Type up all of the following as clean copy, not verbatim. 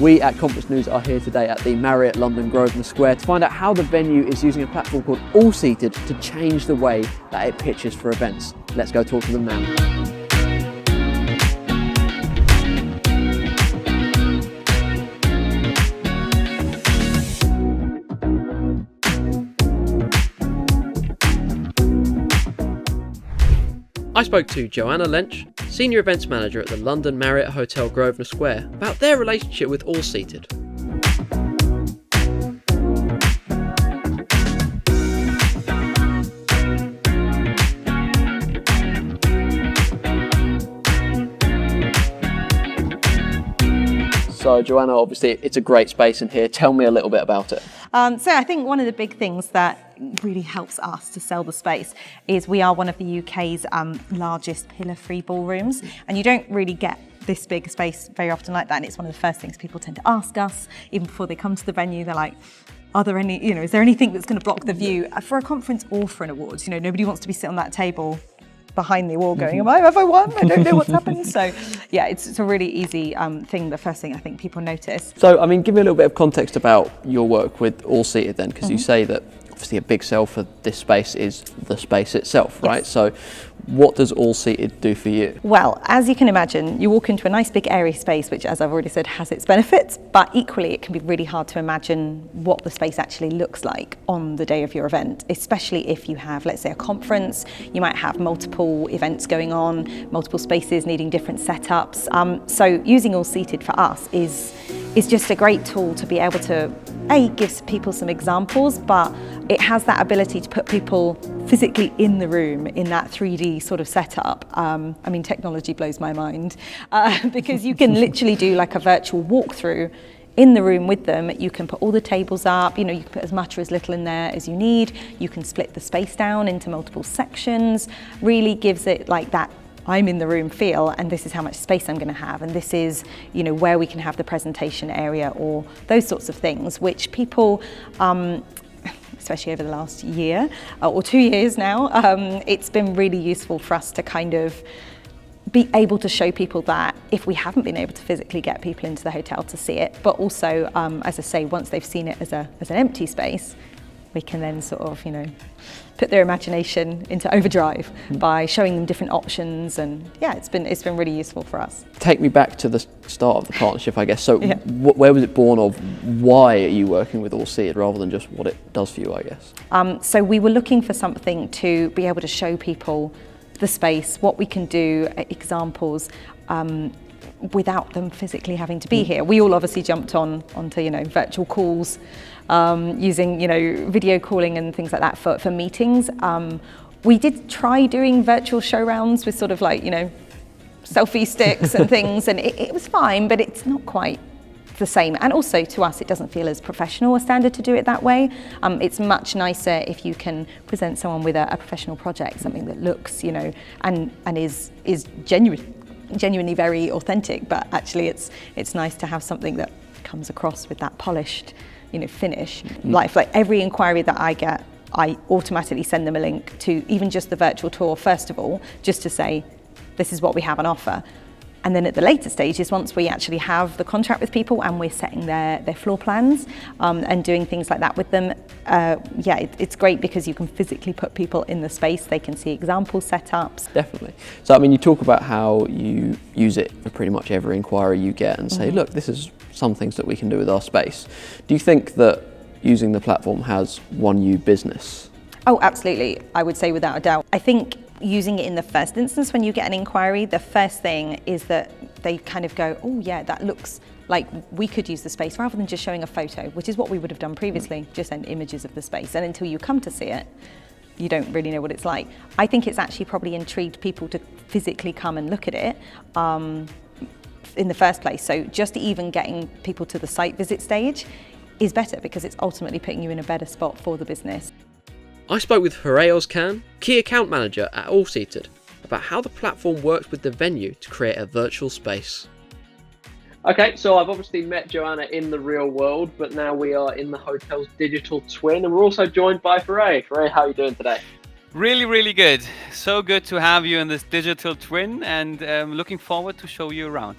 We at Conference News are here today at the Marriott London Grosvenor Square to find out how the venue is using a platform called Allseated to change the way that it pitches for events. Let's go talk to them now. I spoke to Joanna Lench, Senior Events Manager at the London Marriott Hotel Grosvenor Square, about their relationship with Allseated. So Joanna, obviously it's a great space in here. Tell me a little bit about it. So I think one of the big things that really helps us to sell the space is we are one of the UK's largest pillar-free ballrooms, and you don't really get this big space very often like that, and it's one of the first things people tend to ask us even before they come to the venue. They're like, are there any, is there anything that's going to block the view for a conference or for an awards? Nobody wants to be sitting on that table behind the wall going, have I won? I don't know what's happened. So yeah, it's a really easy thing, the first thing I think people notice. So, give me a little bit of context about your work with Allseated then, because you say that obviously a big sell for this space is the space itself, right? Yes. So what does Allseated do for you? Well, as you can imagine, you walk into a nice big airy space, which, as I've already said, has its benefits, but equally it can be really hard to imagine what the space actually looks like on the day of your event, especially if you have, let's say, a conference. You might have multiple events going on, multiple spaces needing different setups. So using Allseated for us is just a great tool to be able to, give people some examples, but it has that ability to put people physically in the room in that 3D sort of setup. Technology blows my mind because you can literally do like a virtual walkthrough in the room with them. You can put all the tables up, you can put as much or as little in there as you need. You can split the space down into multiple sections, really gives it like that I'm in the room feel, and this is how much space I'm going to have, and this is, where we can have the presentation area or those sorts of things, which people, especially over the last year or 2 years now, it's been really useful for us to kind of be able to show people that if we haven't been able to physically get people into the hotel to see it, but also, as I say, once they've seen it as an empty space, we can then sort of, put their imagination into overdrive by showing them different options, and it's been really useful for us. Take me back to the start of the partnership, I guess. So where was it born of? Why are you working with Allseated rather than just what it does for you, I guess? So we were looking for something to be able to show people the space, what we can do, examples, without them physically having to be here. We all obviously jumped onto virtual calls, using video calling and things like that for meetings. We did try doing virtual show rounds with sort of like selfie sticks and things, and it was fine, but it's not quite the same. And also to us, it doesn't feel as professional a standard to do it that way. It's much nicer if you can present someone with a professional project, something that looks, and is genuinely very authentic, but actually it's nice to have something that comes across with that polished finish. Like every inquiry that I get, I automatically send them a link to even just the virtual tour first of all, just to say this is what we have on offer. And then at the later stages, once we actually have the contract with people and we're setting their floor plans and doing things like that with them, it's great because you can physically put people in the space. They can see example setups. Definitely. So, you talk about how you use it for pretty much every inquiry you get and say, look, this is some things that we can do with our space. Do you think that using the platform has won you business? Oh, absolutely. I would say without a doubt. I think using it in the first instance, when you get an inquiry, the first thing is that they kind of go, oh yeah, that looks like we could use the space, rather than just showing a photo, which is what we would have done previously, just send images of the space. And until you come to see it, you don't really know what it's like. I think it's actually probably intrigued people to physically come and look at it in the first place. So just even getting people to the site visit stage is better because it's ultimately putting you in a better spot for the business. I spoke with Virtuelle Site-Inspections, Key Account Manager at Allseated, about how the platform works with the venue to create a virtual space. Okay, so I've obviously met Joanna in the real world, but now we are in the hotel's digital twin, and we're also joined by Virtuelle. Virtuelle, how are you doing today? Really, really good. So good to have you in this digital twin, and looking forward to show you around.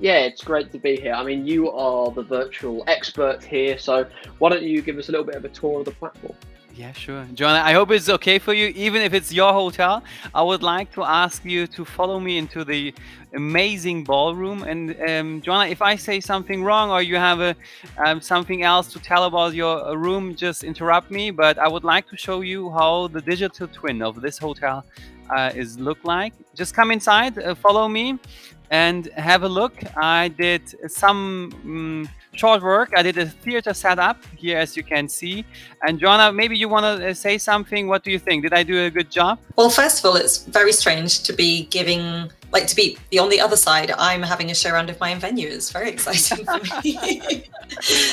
Yeah, it's great to be here. I mean, you are the virtual expert here, so why don't you give us a little bit of a tour of the platform? Yeah, sure. Joanna, I hope it's okay for you. Even if it's your hotel, I would like to ask you to follow me into the amazing ballroom. And Joanna, if I say something wrong or you have something else to tell about your room, just interrupt me. But I would like to show you how the digital twin of this hotel is look like. Just come inside, follow me, and have a look. I did some short work. I did a theater setup here, as you can see. And Joanna, maybe you want to say something. What do you think? Did I do a good job? Well, first of all, it's very strange to be to be on the other side. I'm having a show round of my own venue. It's very exciting for me.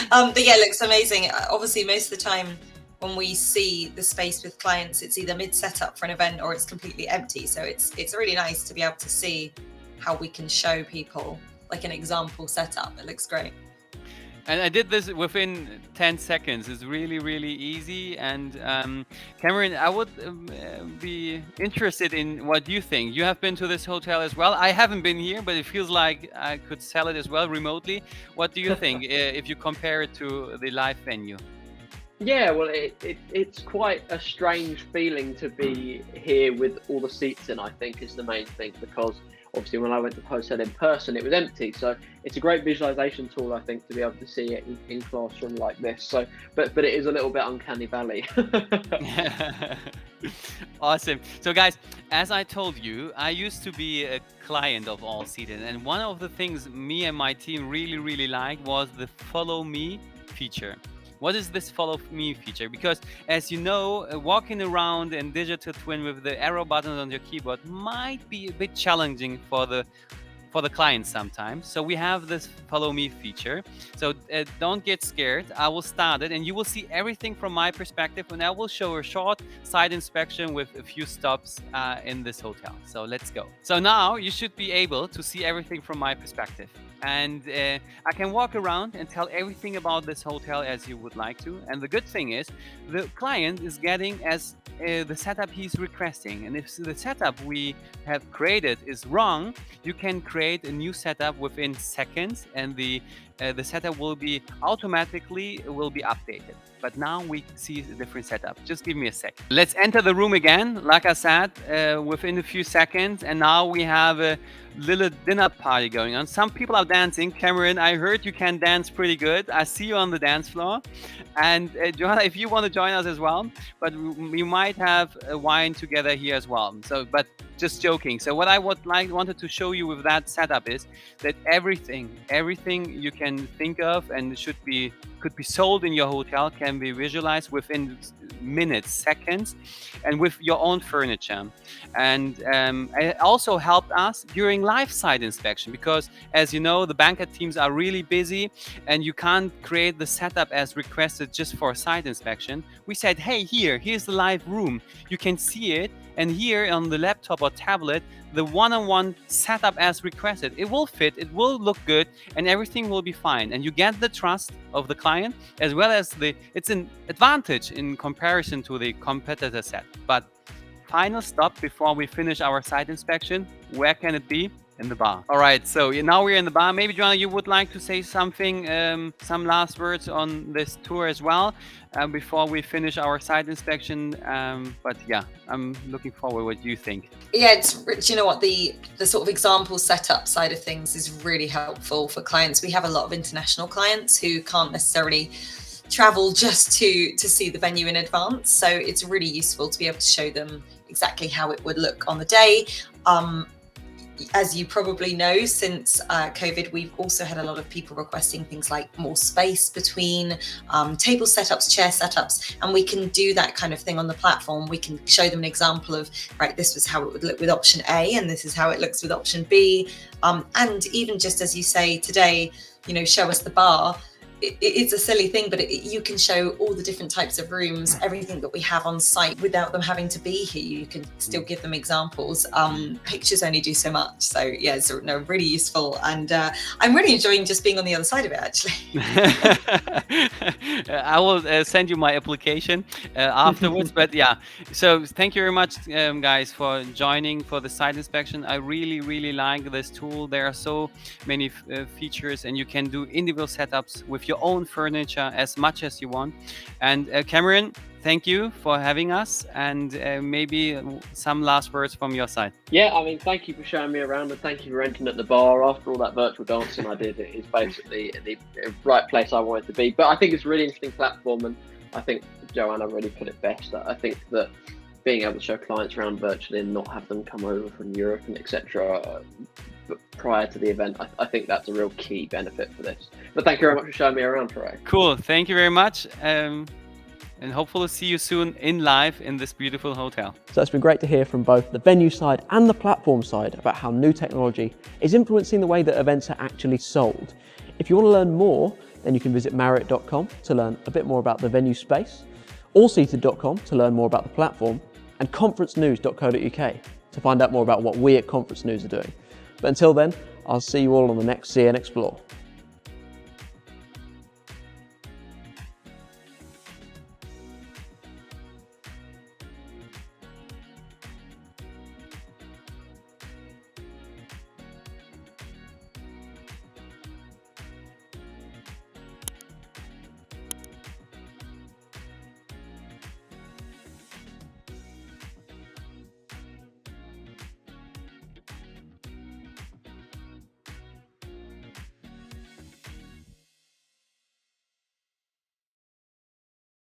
But yeah, it looks amazing. Obviously, most of the time when we see the space with clients, it's either mid-setup for an event or it's completely empty. So it's really nice to be able to see how we can show people like an example setup. It looks great. And I did this within 10 seconds. It's really, really easy. And Cameron, I would be interested in what you think. You have been to this hotel as well. I haven't been here, but it feels like I could sell it as well remotely. What do you think if you compare it to the live venue? Yeah, well, it's quite a strange feeling to be here with all the seats in, I think, is the main thing, because obviously when I went to the hotel in person, it was empty. So it's a great visualization tool, I think, to be able to see it in classroom like this. So, but it is a little bit uncanny valley. Awesome. So guys, as I told you, I used to be a client of Allseated, and one of the things me and my team really, really liked was the follow me feature. What is this follow me feature? Because as you know, walking around in digital twin with the arrow buttons on your keyboard might be a bit challenging for the client sometimes. So we have this follow me feature. So don't get scared. I will start it and you will see everything from my perspective, and I will show a short site inspection with a few stops in this hotel. So let's go. So now you should be able to see everything from my perspective. And I can walk around and tell everything about this hotel as you would like to. And the good thing is the client is getting as the setup he's requesting. And if the setup we have created is wrong, you can create a new setup within seconds, and the setup will be automatically updated. But now we see a different setup. Just give me a sec. Let's enter the room again. Like I said, within a few seconds, and now we have a little dinner party going on. Some people are dancing. Cameron, I heard you can dance pretty good. I see you on the dance floor. And Joanna, if you want to join us as well, but we might have a wine together here as well. So, but just joking. So what I wanted to show you with that setup is that everything you can think of and could be sold in your hotel can be visualized within minutes, seconds, and with your own furniture. And it also helped us during live site inspection, because as you know, the banquet teams are really busy and you can't create the setup as requested just for a site inspection. We said, hey, here's the live room. You can see it. And here on the laptop or tablet, the one-on-one setup as requested, it will fit, it will look good, and everything will be fine. And you get the trust of the client, as well as it's an advantage in comparison to the competitor set. But final stop before we finish our site inspection, where can it be? In the bar. All right, so now we're in the bar. Maybe, Joanna, you would like to say something, some last words on this tour as well, before we finish our site inspection. But yeah, I'm looking forward. What do you think? Yeah, you know what, the sort of example setup side of things is really helpful for clients. We have a lot of international clients who can't necessarily travel just to see the venue in advance. So it's really useful to be able to show them exactly how it would look on the day. As you probably know, since COVID, we've also had a lot of people requesting things like more space between table setups, chair setups, and we can do that kind of thing on the platform. We can show them an example of, right, this was how it would look with option A, and this is how it looks with option B. And even just as you say today, show us the bar. it's a silly thing, but you can show all the different types of rooms, everything that we have on site without them having to be here. You can still give them examples. Pictures only do so much. So yeah, it's really useful. And I'm really enjoying just being on the other side of it, actually. I will send you my application afterwards. But yeah, so thank you very much, guys, for joining for the site inspection. I really, really like this tool. There are so many features, and you can do individual setups with your own furniture as much as you want. And Cameron, thank you for having us, and maybe some last words from your side. Yeah, I mean, thank you for showing me around, and thank you for renting at the bar after all that virtual dancing I did. It is basically the right place I wanted to be. But I think it's a really interesting platform, and I think Joanna really put it best. I think that being able to show clients around virtually and not have them come over from Europe and etc. prior to the event, I think that's a real key benefit for this. But thank you very much for showing me around, Troy. Cool, thank you very much. And hopefully see you soon in live in this beautiful hotel. So it's been great to hear from both the venue side and the platform side about how new technology is influencing the way that events are actually sold. If you want to learn more, then you can visit Marriott.com to learn a bit more about the venue space, Allseated.com to learn more about the platform, and conferencenews.co.uk to find out more about what we at Conference News are doing. But until then, I'll see you all on the next See and Explore.